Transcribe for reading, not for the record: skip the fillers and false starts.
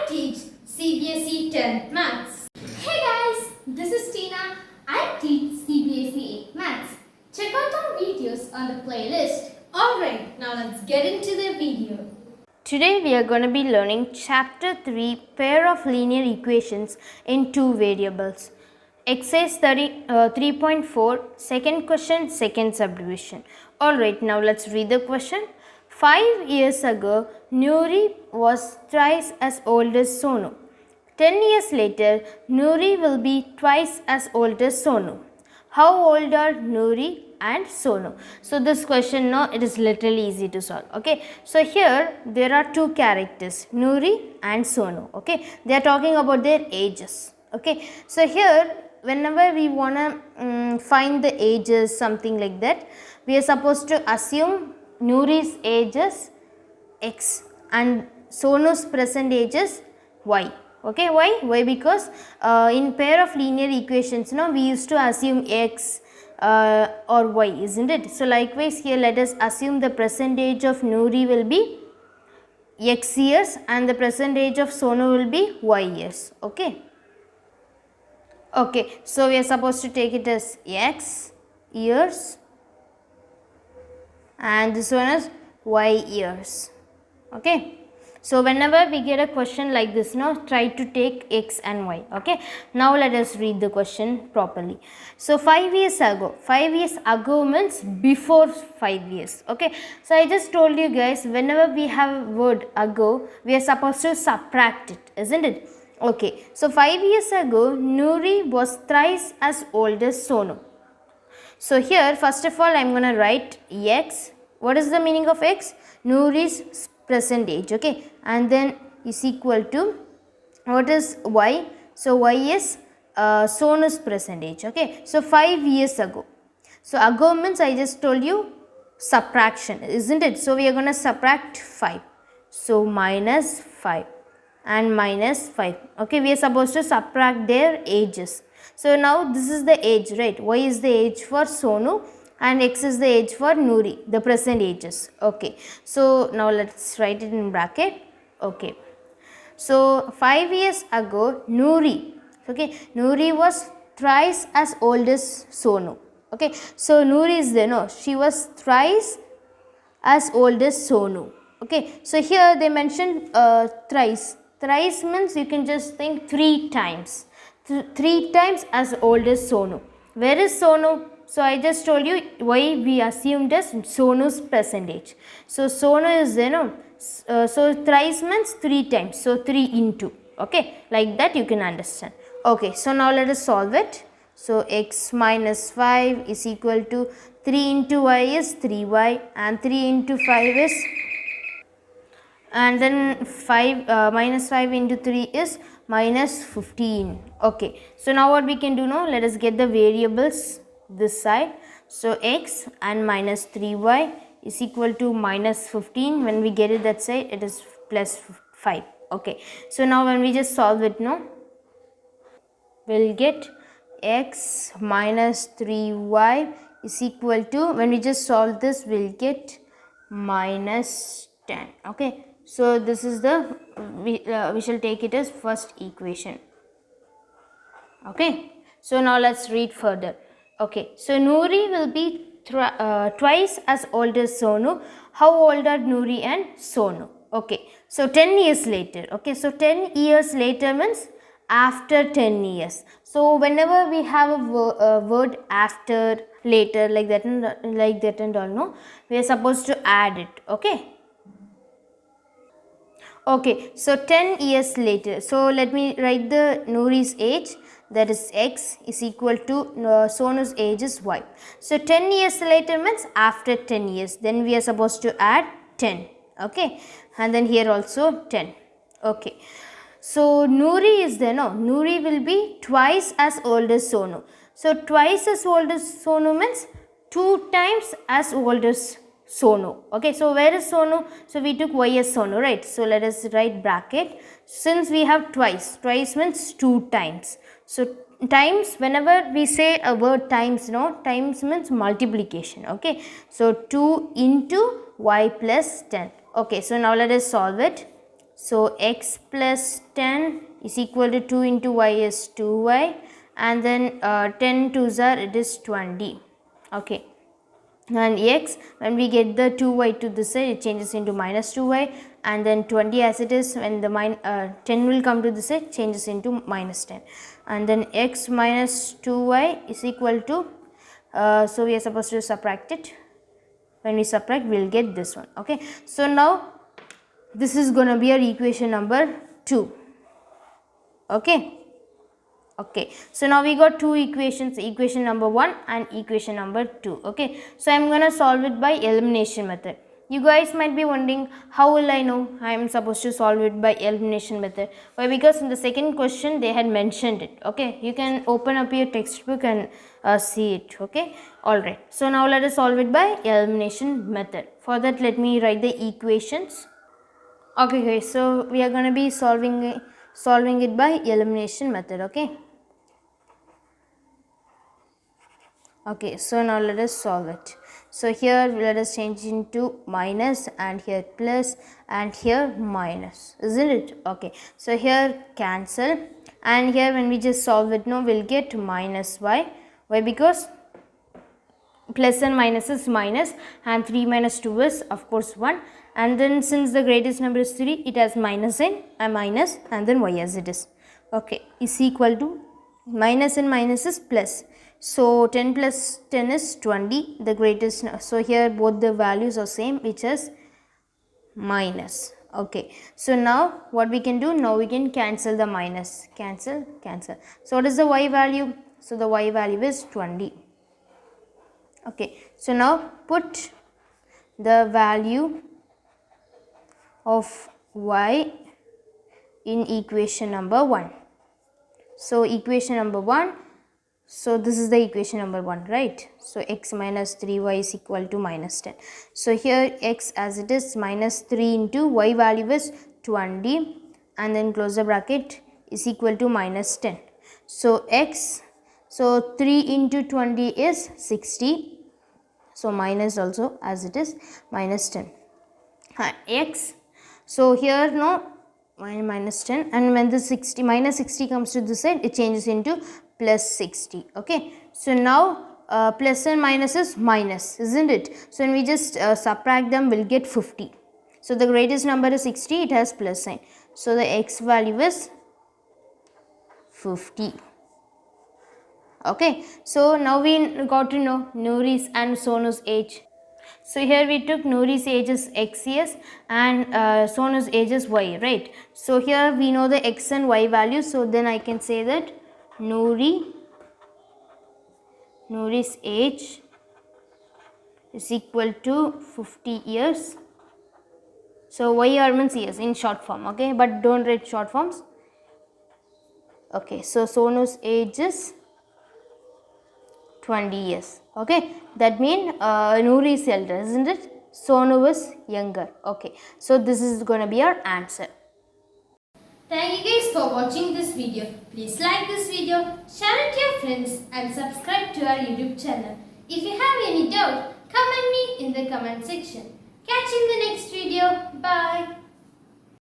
teach CBSE 10th Maths. Hey guys, this is Tina. I teach CBSE 8 Maths. Check out our videos on the playlist. Alright, now let's get into the video. Today we are going to be learning Chapter 3 Pair of Linear Equations in Two Variables. Exercise 3.4 Second question, second subdivision. Alright, now let's read the question. 5 years ago, Nuri was twice as old as Sonu. 10 years later, Nuri will be twice as old as Sonu. How old are Nuri and Sonu? So this question now it is literally easy to solve. Okay, so here there are two characters, Nuri and Sonu. Okay, they are talking about their ages. Okay, so here whenever we want to find the ages, something like that, we are supposed to assume Nuri's age is X and Sonu's present age is Y. Okay, why? Why? Because in pair of linear equations, we used to assume X or Y, isn't it? So likewise here let us assume the present age of Nuri will be X years and the present age of Sonu will be Y years. Okay. Okay, so we are supposed to take it as X years and this one is Y years. Okay. So whenever we get a question like this, try to take X and Y. Okay. Now let us read the question properly. So 5 years ago. 5 years ago means before 5 years. Okay. So I just told you guys, whenever we have a word ago, we are supposed to subtract it, isn't it? Okay. So 5 years ago, Nuri was thrice as old as Sonu. So here first of all I am going to write X. What is the meaning of X? Nuri's present age. Okay, and then is equal to what is Y? So Y is Sonu's present age. Okay, so 5 years ago. So ago means I just told you subtraction, isn't it? So we are going to subtract 5. So minus 5 and minus 5. Okay, we are supposed to subtract their ages. So now this is the age, right? Y is the age for Sonu and X is the age for Nuri, the present ages. Okay, so now let's write it in bracket. Okay, so 5 years ago Nuri, okay, Nuri was thrice as old as Sonu. Okay, so Nuri is there, no, she was thrice as old as Sonu. Okay, so here they mentioned thrice. Thrice means you can just think 3 times. 3 times as old as Sonu. Where is Sonu? So I just told you why we assumed as Sonu's present age. So Sonu is there, no? So thrice means 3 times. So 3 into. Okay, like that you can understand. Okay, so now let us solve it. So x minus 5 is equal to 3 into y is 3y and 3 into 5 is, and then 5 minus 5 into 3 is minus 15. Okay, so now what we can do now, let us get the variables this side. So x and minus 3y is equal to minus 15. When we get it that side, it is plus 5. Okay, so now when we just solve it, we'll get x minus 3y is equal to, when we just solve this, we'll get minus 10. Okay, so this is the, we shall take it as first equation. Okay, so now let's read further. Okay, so Nuri will be twice as old as Sonu. How old are Nuri and Sonu? Okay, so 10 years later. Okay, so 10 years later means after 10 years. So whenever we have a word after, later, like that and all, no, we are supposed to add it. Okay. Okay, so 10 years later. So let me write the Nuri's age. That is x is equal to Sonu's age is y. So 10 years later means after 10 years. Then we are supposed to add 10. Okay, and then here also 10. Okay, so Nuri is there, no? Nuri will be twice as old as Sonu. So twice as old as Sonu means 2 times as old as Sonu. Okay, so where is Sonu? So we took y as Sonu, right? So let us write bracket. Since we have twice means 2 times. So times, whenever we say a word times, times means multiplication. Okay, so 2 into y plus 10. Okay, so now let us solve it. So x plus 10 is equal to 2 into y is 2y, and then 10 twos are, it is 20. Okay, and x, when we get the 2y to this side, it changes into minus 2y, and then 20 as it is, when the 10 will come to this side, changes into minus 10, and then x minus 2y is equal to, so we are supposed to subtract it. When we subtract, we will get this one. Okay, so now this is going to be our equation number 2. Okay. Okay, so now we got two equations, equation number 1 and equation number 2. Okay, so I am going to solve it by elimination method. You guys might be wondering, how will I know I am supposed to solve it by elimination method? Why? Because in the second question they had mentioned it. Okay, you can open up your textbook and see it. Okay, alright. So now let us solve it by elimination method. For that, let me write the equations. Okay guys, so we are going to be solving it by elimination method. Okay, so now let us solve it. So here let us change into minus, and here plus, and here minus, isn't it? Okay, so here cancel, and here when we just solve it now, we'll get minus y. Why? Because plus and minus is minus, and 3 minus 2 is of course 1, and then since the greatest number is 3, it has minus in a minus, and then y as it is. Okay, is equal to minus and minus is plus. So 10 plus 10 is 20, the greatest. So here both the values are same, which is minus. Okay, so now what we can do, now we can cancel the minus, cancel. So what is the y value? So the y value is 20. Okay, so now put the value of y in equation number 1. So equation number 1, so this is the equation number 1, right? So x minus 3y is equal to minus 10. So here x as it is minus 3 into y value is 20, and then close the bracket, is equal to minus 10. So x, so 3 into 20 is 60. So minus also as it is minus 10. X, so here no minus 10, and when the minus 60 comes to this side, it changes into plus 60. Okay, so now plus and minus is minus, isn't it? So when we just subtract them, we'll get 50. So the greatest number is 60, it has plus sign. So the x value is 50. Okay, so now we got to know Nouri's and Sonu's age. So here we took Nouri's age is x years and Sonu's age is y, right? So here we know the x and y values, so then I can say that Nouri's age is equal to 50 years. So y means years in short form, okay, but don't write short forms. Okay, so Sonu's age is 20 years. Okay, that means Nouri is elder, isn't it? Sonu is younger. Okay, so this is going to be our answer. Thank you guys for watching this video. Please like this video, share it to your friends, and subscribe to our YouTube channel. If you have any doubt, comment me in the comment section. Catch you in the next video. Bye.